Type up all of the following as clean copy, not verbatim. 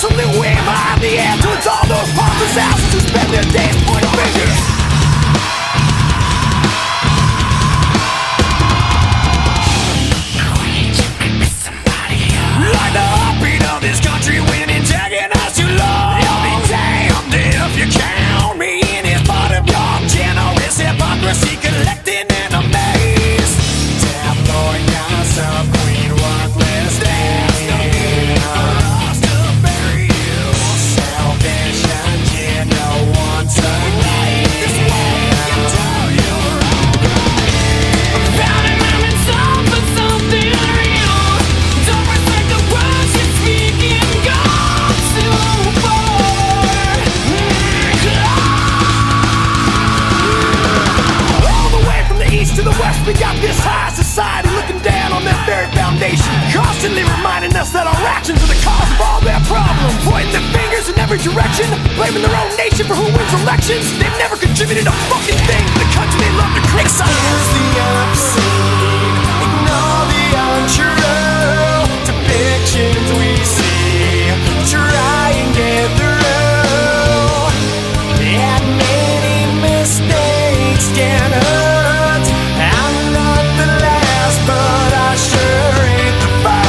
absolute way behind the end towards all those pompous asses who spend their days pointing fingers. Like the heartbeat of this country when antagonized too long. I'll be damned if you count me in as part of your generous hypocrisy collecting enemies. Tabloid gossip, queen worthless days. No need for us to bury you. Selfish agenda, no one to make this way. You tell you're alright. I'm pounding them in some for something real. Don't respect the words you're speaking. Gone too far. All the way from the east to the west, we got this high society looking down on their very foundation, constantly reminding us that our actions are the cause of all their problems, pointing their fingers in every direction, blaming their own nation for who wins elections. They've never contributed a fucking thing to the country they love to criticize. Excuse the obscene, ignore the untrue depictions we see, try and get through. Admitting mistakes can hurt. I'm not the last, but I sure ain't the first.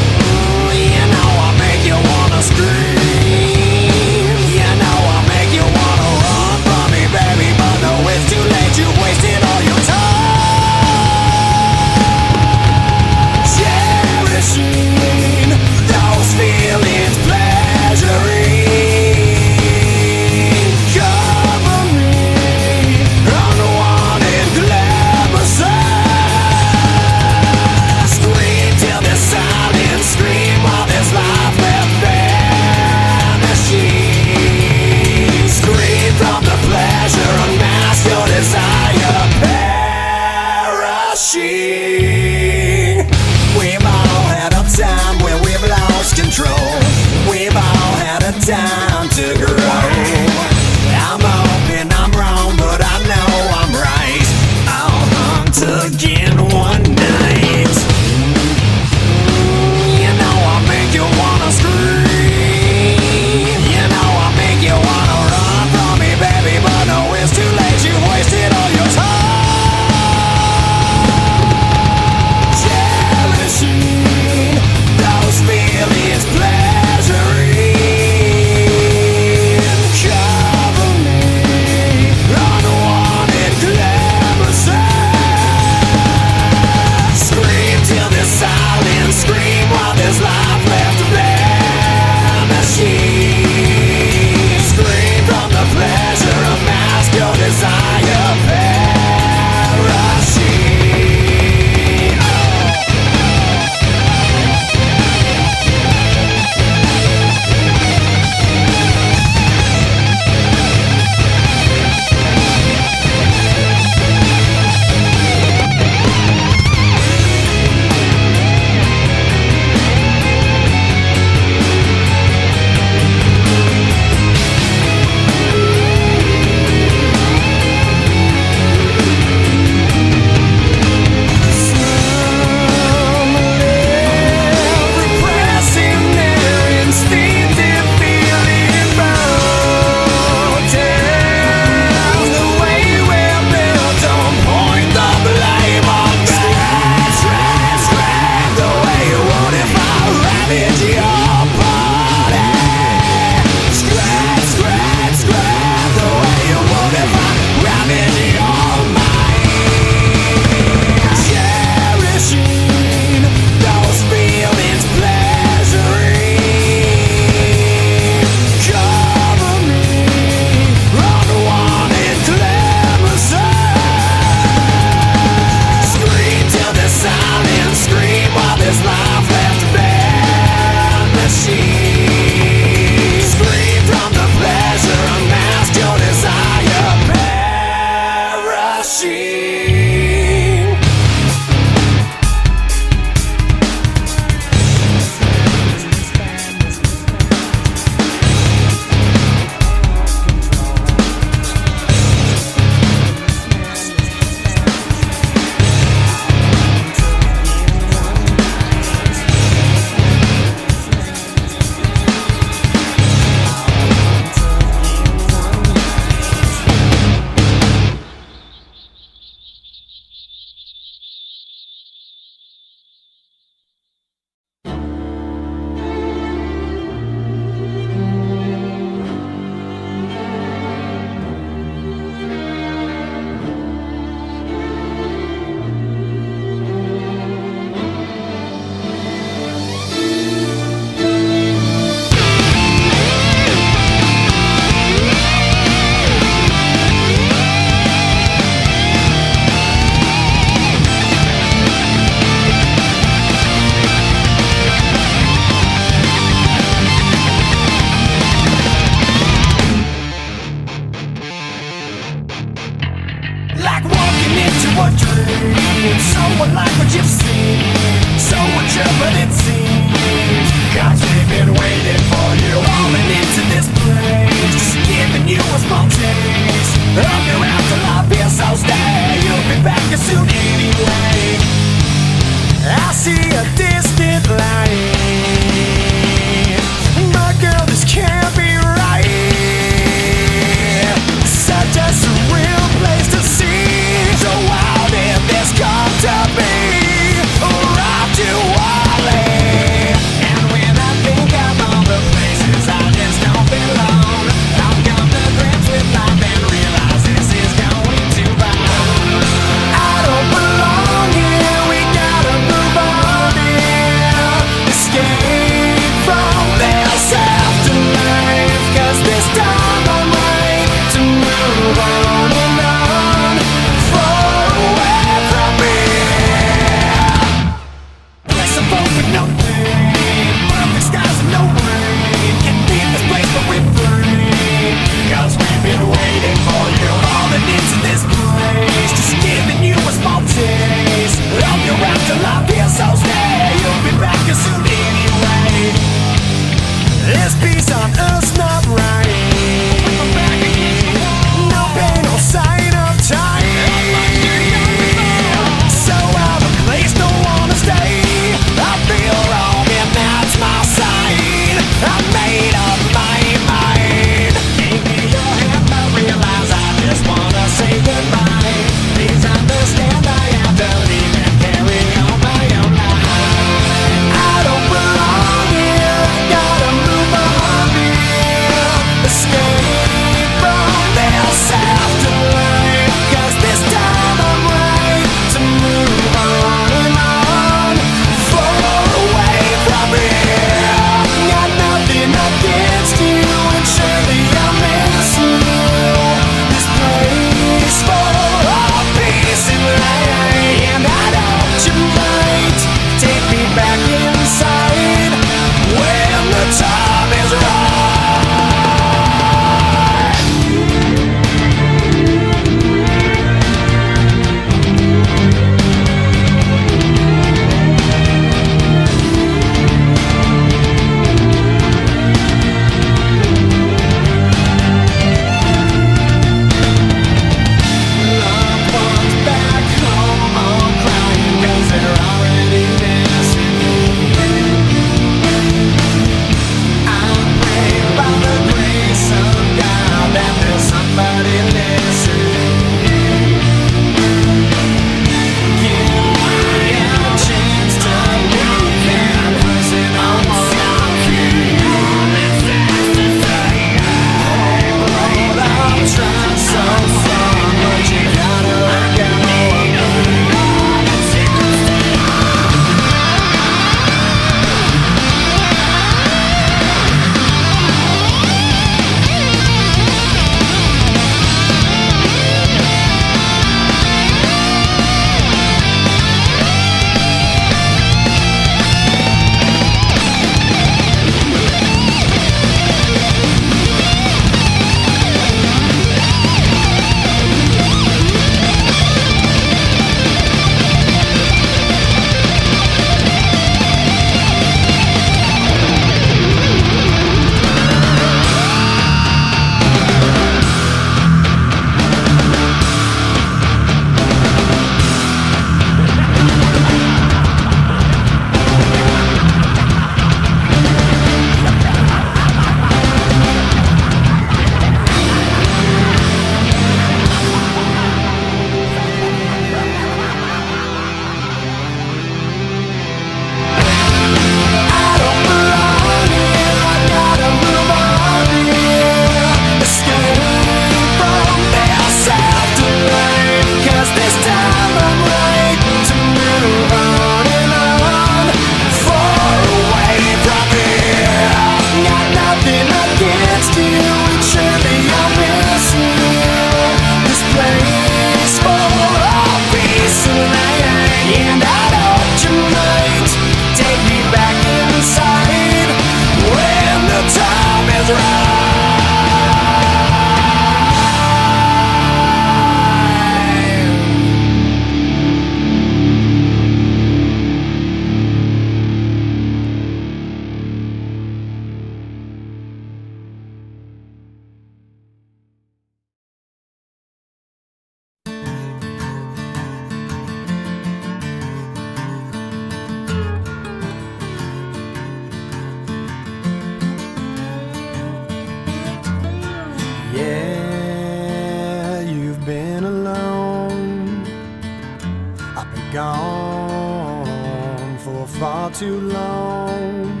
too long.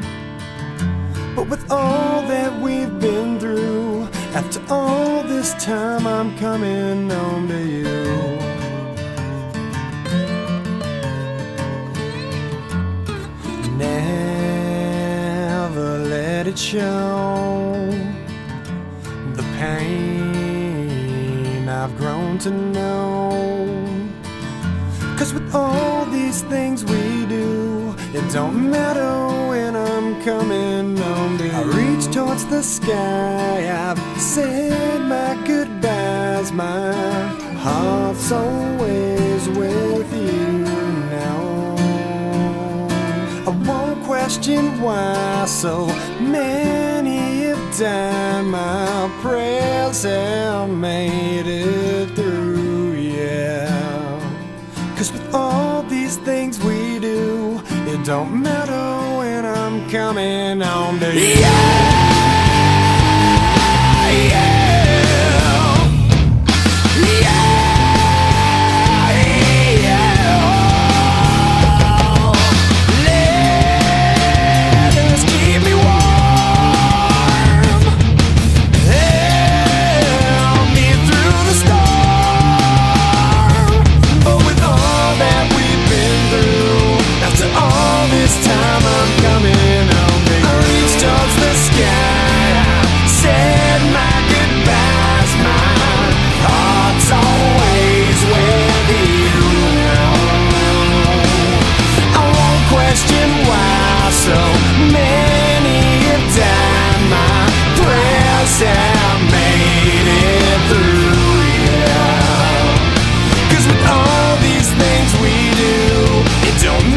But with all that we've been through, after all this time I'm coming home to you. Never let it show the pain I've grown to know. 'Cause with all these things we do, it don't matter when I'm coming home to you. I reach towards the sky, I've said my goodbyes. My heart's always with you now. I won't question why so many have died. My prayers have made it through, yeah. 'Cause with all these things we do, it don't matter when I'm coming home to you. So many have died, my prayers have made it through, yeah. 'Cause with all these things we do, it don't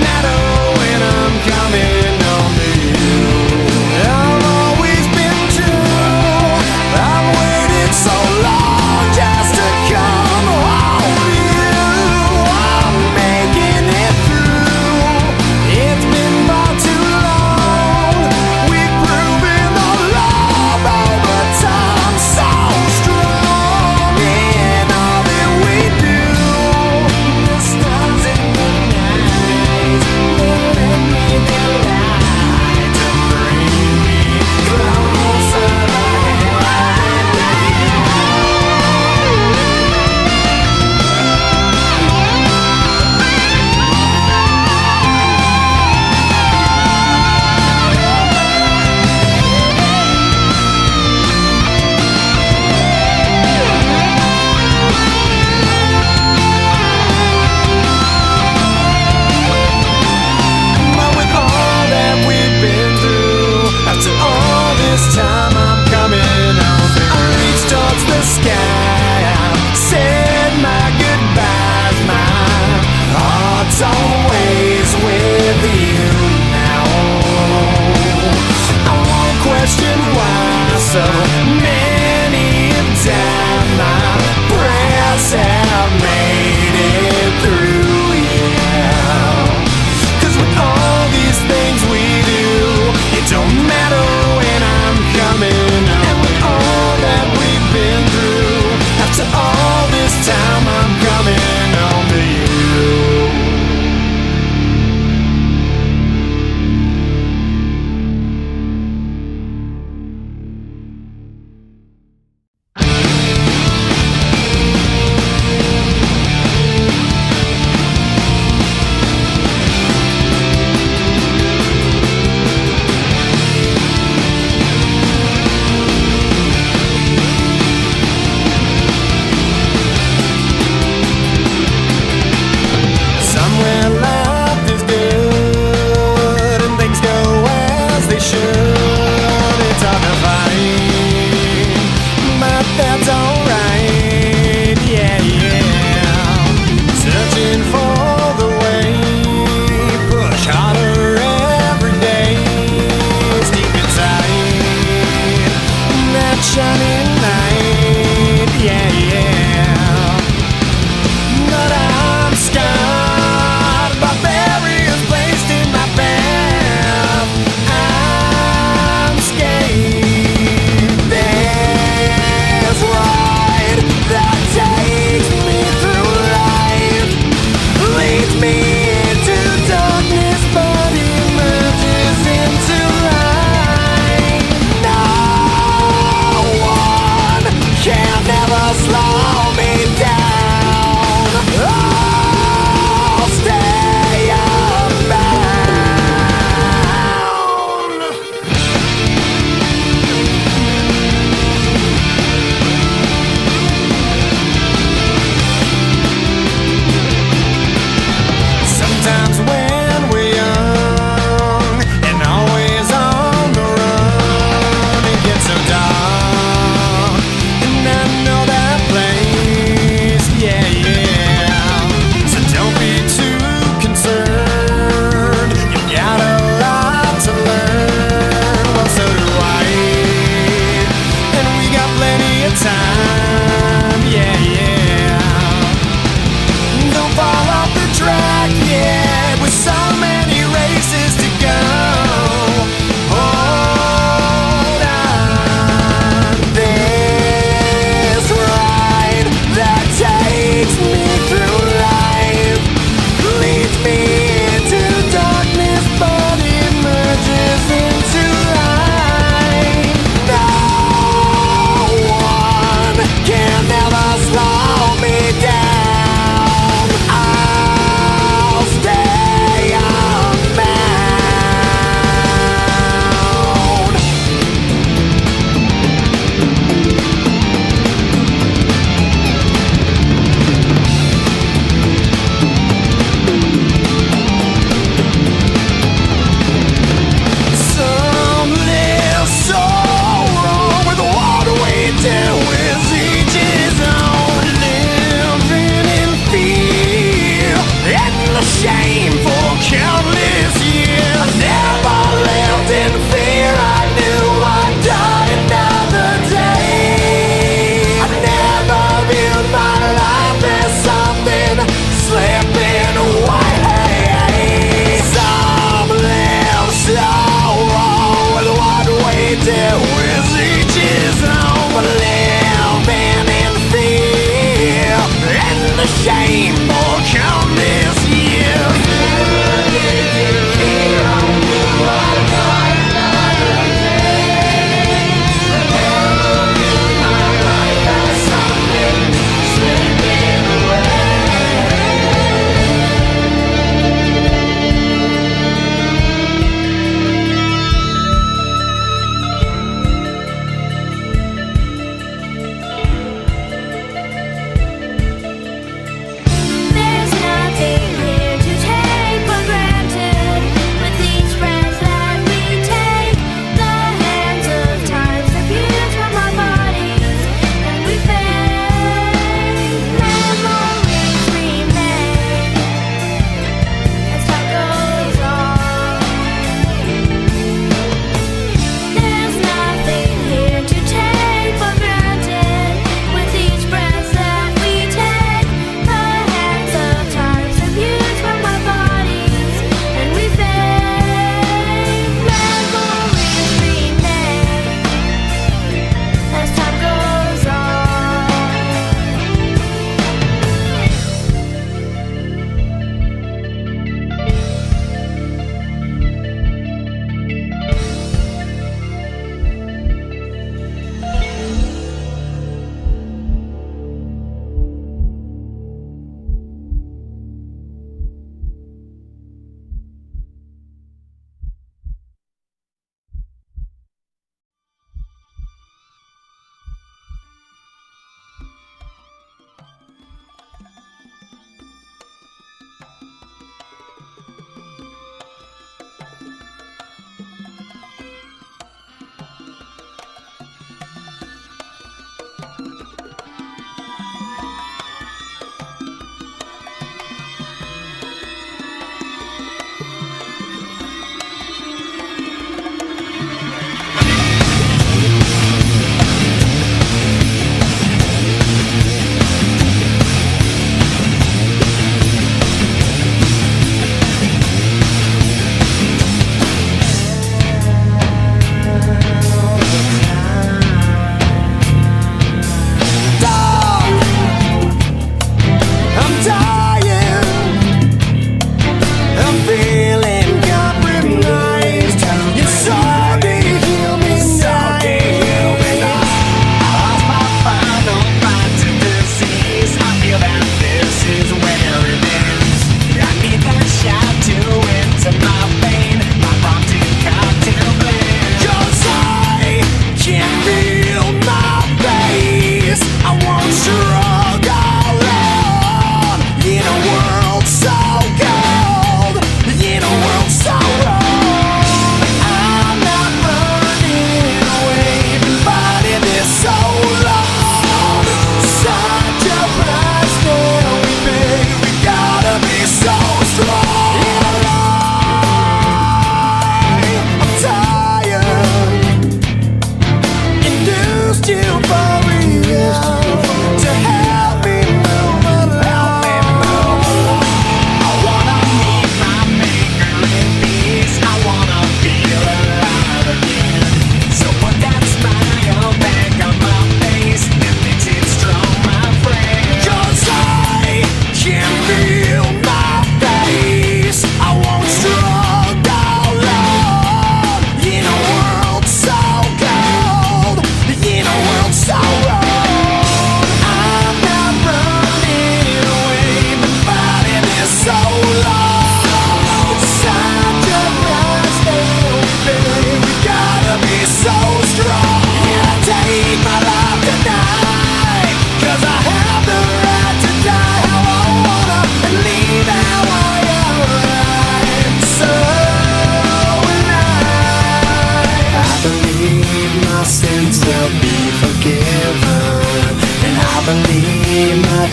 matter when I'm coming home. And with all that we've been through, after all this time I'm coming home to you. there with each his own, but living in fear and the shame will come this year.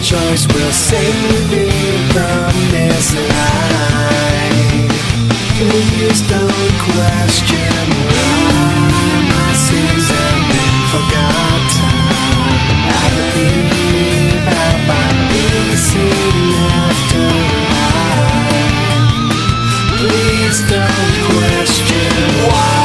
choice will save me from this life. Please don't question why my sins have been forgotten. I believe I'll find peace in after life. Please don't question why.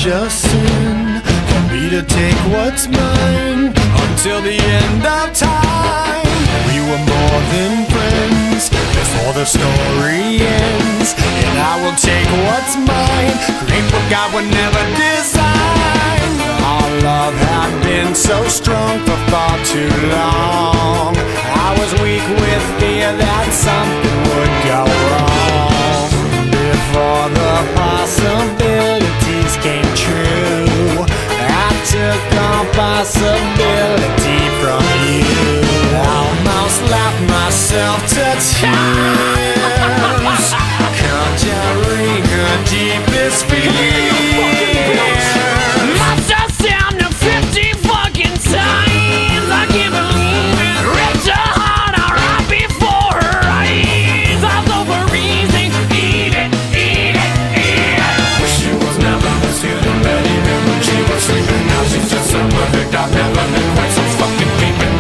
such a sin for me to take what's mine until the end of time. We were more than friends before the story ends, and I will take what's mine, create what God would never design. Our love had been so strong for far too long. I was weak with fear that something would go wrong before the possibilities came true. I took all possibility from you. Almost laughed myself to tears, conjuring her deepest fears. Must have sound of 50 fucking times. I can't believe it. Ripped her heart out right before her eyes. I thought for easy. Eat it, eat it, eat it. Wish she was never this good in bed, even when she was sleeping. Now she's just so perfect, I've never been quite so fucking peeping.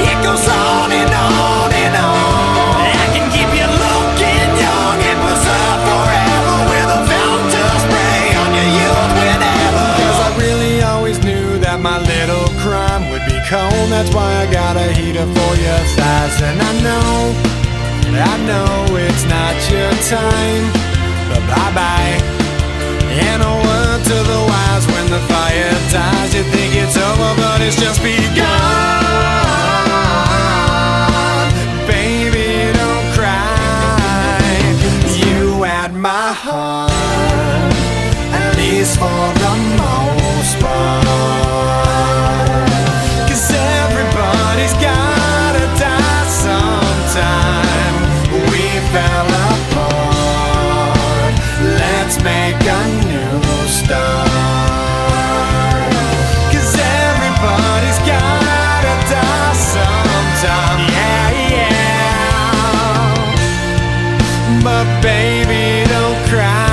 It goes on and on and on. I can keep you looking young and preserve forever with a fountain to spray on your youth whenever. Cause I really always knew that my little crime would be cold. That's why I got a heater for your thighs. And I know it's not your time, but bye-bye. And a word to the wise, when the fire dies, you think it's over, but it's just begun. Baby, don't cry. You had my heart, at least for the most part. Cause everybody's gotta die sometime. We fell apart, let's make a new start. Cause everybody's gotta die sometime. Yeah, yeah. But baby, don't cry.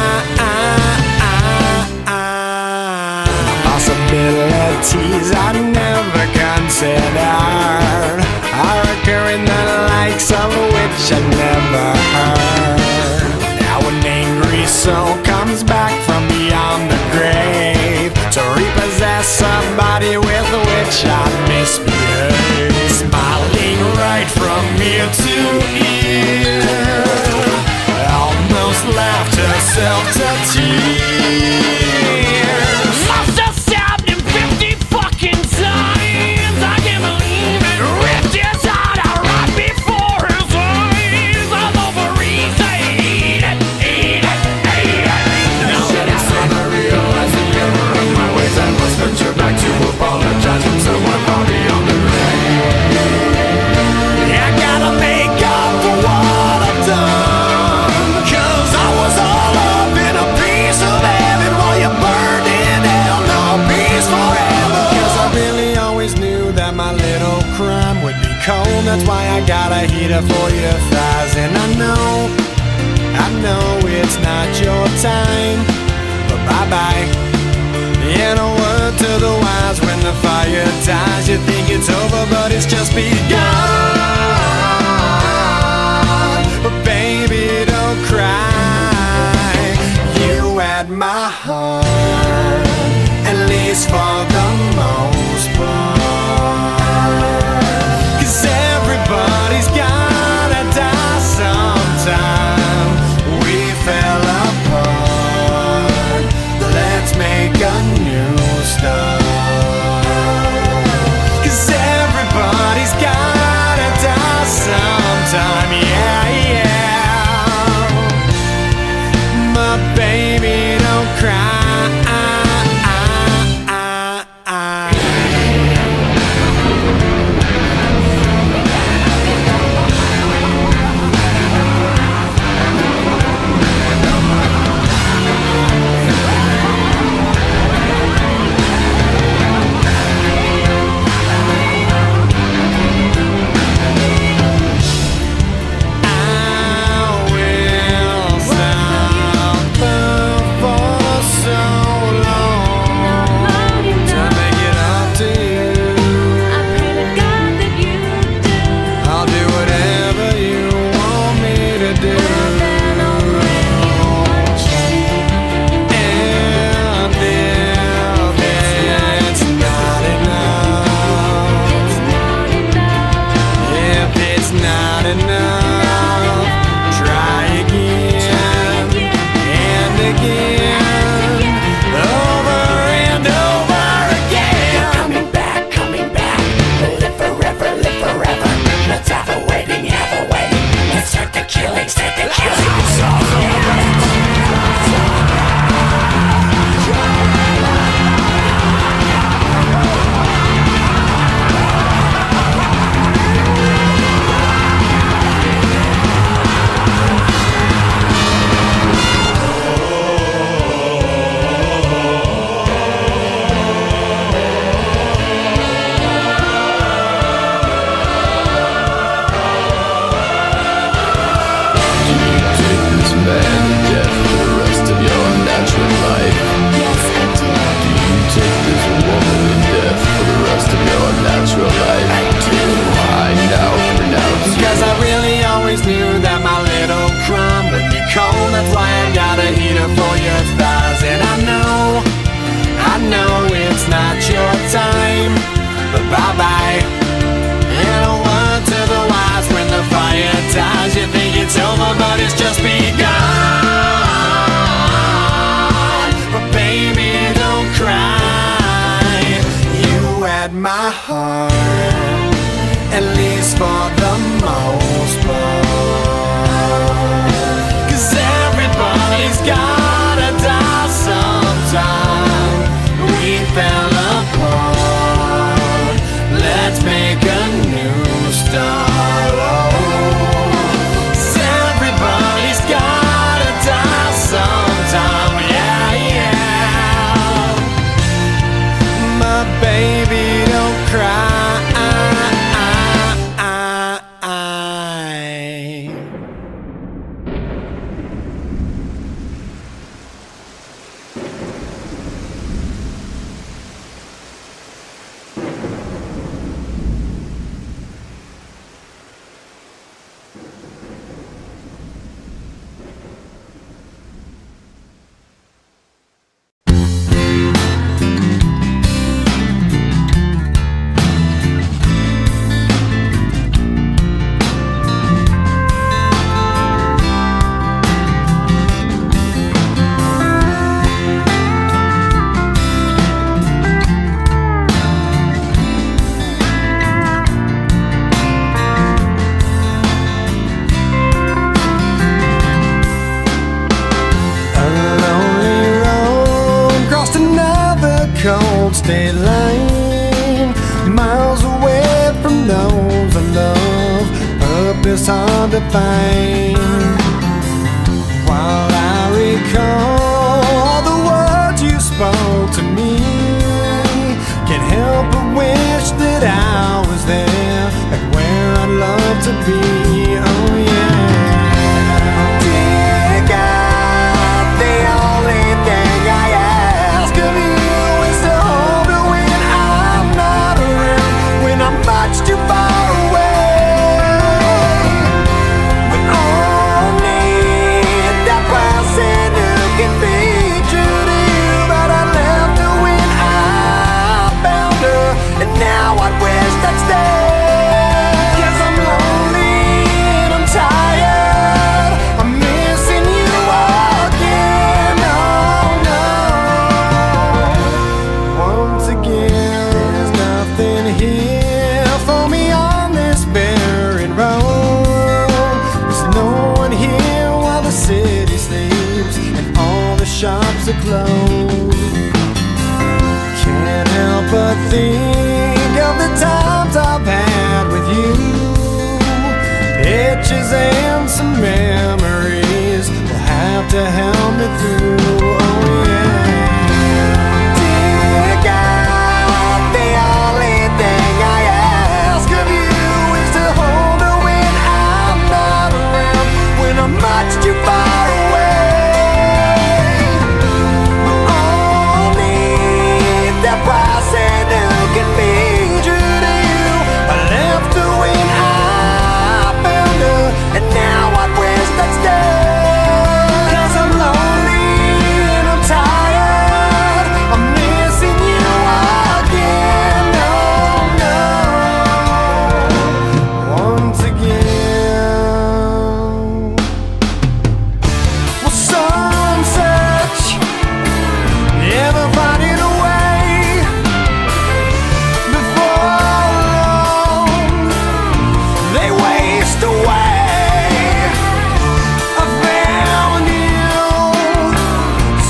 Possibilities I never considered are occurring, the likes of which I never heard. Now an angry soul comes back from beyond the grave to repossess a body with which I misbehaved. Smiling right from ear to ear, almost laughed herself to tears. Must have stabbed him 50 fucking times. I can't believe it. Ripped his heart out right before his eyes. I'm over easy. Eat it, eat it, eat it. Now that it's on, I realize the error of my ways. I must venture back to apologize to someone party on the grave. I gotta make up for what I've done. Cause I was all up in a piece of heaven while you burned in hell. No peace forever. Cause I really always knew that my little crime would be cold. That's why I got a heater for your thighs. And I know it's not your time, but bye-bye. And a word to the wise, when the fire dies, you think it's over, but it's just begun. But baby, don't cry. You had my heart, at least for the most part. Cause everybody's gotta die sometime. We fell apart, let's make a new start. Cause everybody's gotta die sometime. Yeah, yeah. But baby, don't cry. there for your thighs. And I know it's not your time, but bye-bye. And a word to the wise, when the fire dies, you think it's over, but it's just begun. But baby, don't cry, you had my heart, at least for the most part. 'Cause everybody's gotta die sometime. We fell apart, let's make a new start. Oh, 'cause everybody's gotta die sometime. Yeah, yeah. My baby, don't cry. Cold state line, miles away from those I love, purpose hard to find. While I recall all the words you spoke to me, can't help but wish that I was there, like where I'd love to be. Oh yeah. Dear God, the only thing I ask of you is to hold me when I'm not around, when I'm much too far away. We all need that person who can be true to you, but I left her when I found her, and now I wish I'd stay. 'Cause I'm lonely and I'm tired, I'm missing you again. Oh no. Once again, there's nothing here for me on this barren road. There's no one here while the city sleeps and all the shops are closed. Can't help but think of the times I've had with you, pictures and some memories will have to help me through. Oh yeah. Dear God, the only thing I ask of you is to hold her when I'm not around, when I'm much too far away. We all need that person who can be true to you. I left her when I found her, and now I wish I'd stay. 'Cause I'm lonely and I'm tired, I'm missing you again. Oh no. Once again. Well, some search, never finding a way. Before long, they waste away. I found you,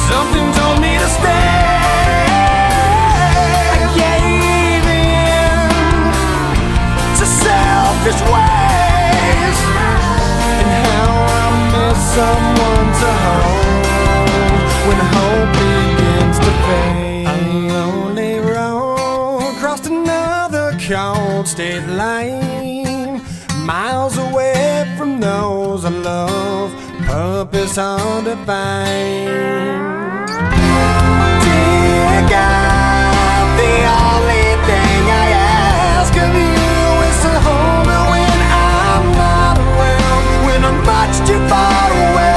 something told me to stay. I gave in to selfish ways, and how I miss someone to hold when hope begins to fade. A lonely road crossed another cold state line, miles away from those I love, purpose hard to find. Dear God, the only thing I ask of you is to hold me when I'm not around, when I'm much too far away.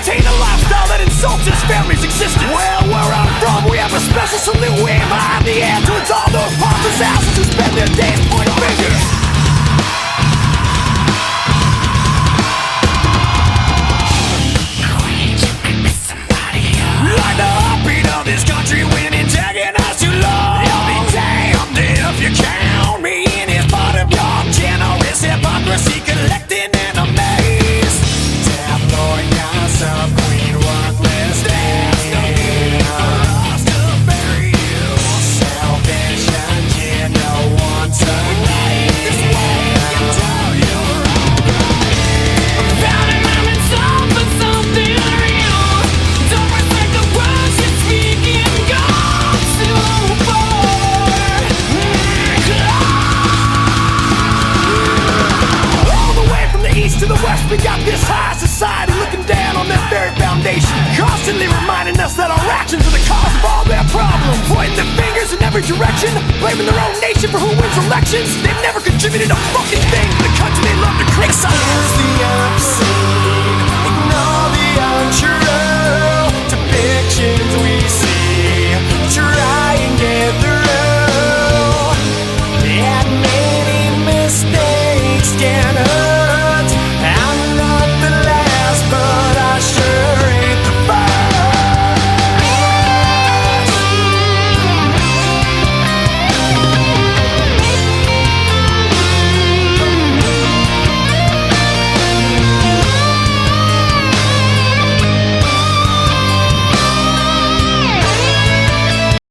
maintain a lifestyle that insults his family's existence. Well, where I'm from, we have a special salute we aim high in the air towards all those pompous asses who spend their days pointing fingers. Like the heartbeat of this country when antagonized too long. I'll be damned if you count me in as part of your generous hypocrisy collecting enemies. Tabloid gossip, queen worthless days. No need for us to bury you. Selfish agenda, want to leave this way. I can tell you're wrong. Found him, I'm in some for something real. Don't respect the words you're speaking. Gone too far. All the way from the east to the west, we got this high society looking down on that very foundation, constantly reminding us that our actions are the cause of all their problems, pointing their fingers in every direction, blaming their own nation for who wins elections. They've never contributed a fucking thing to the country they love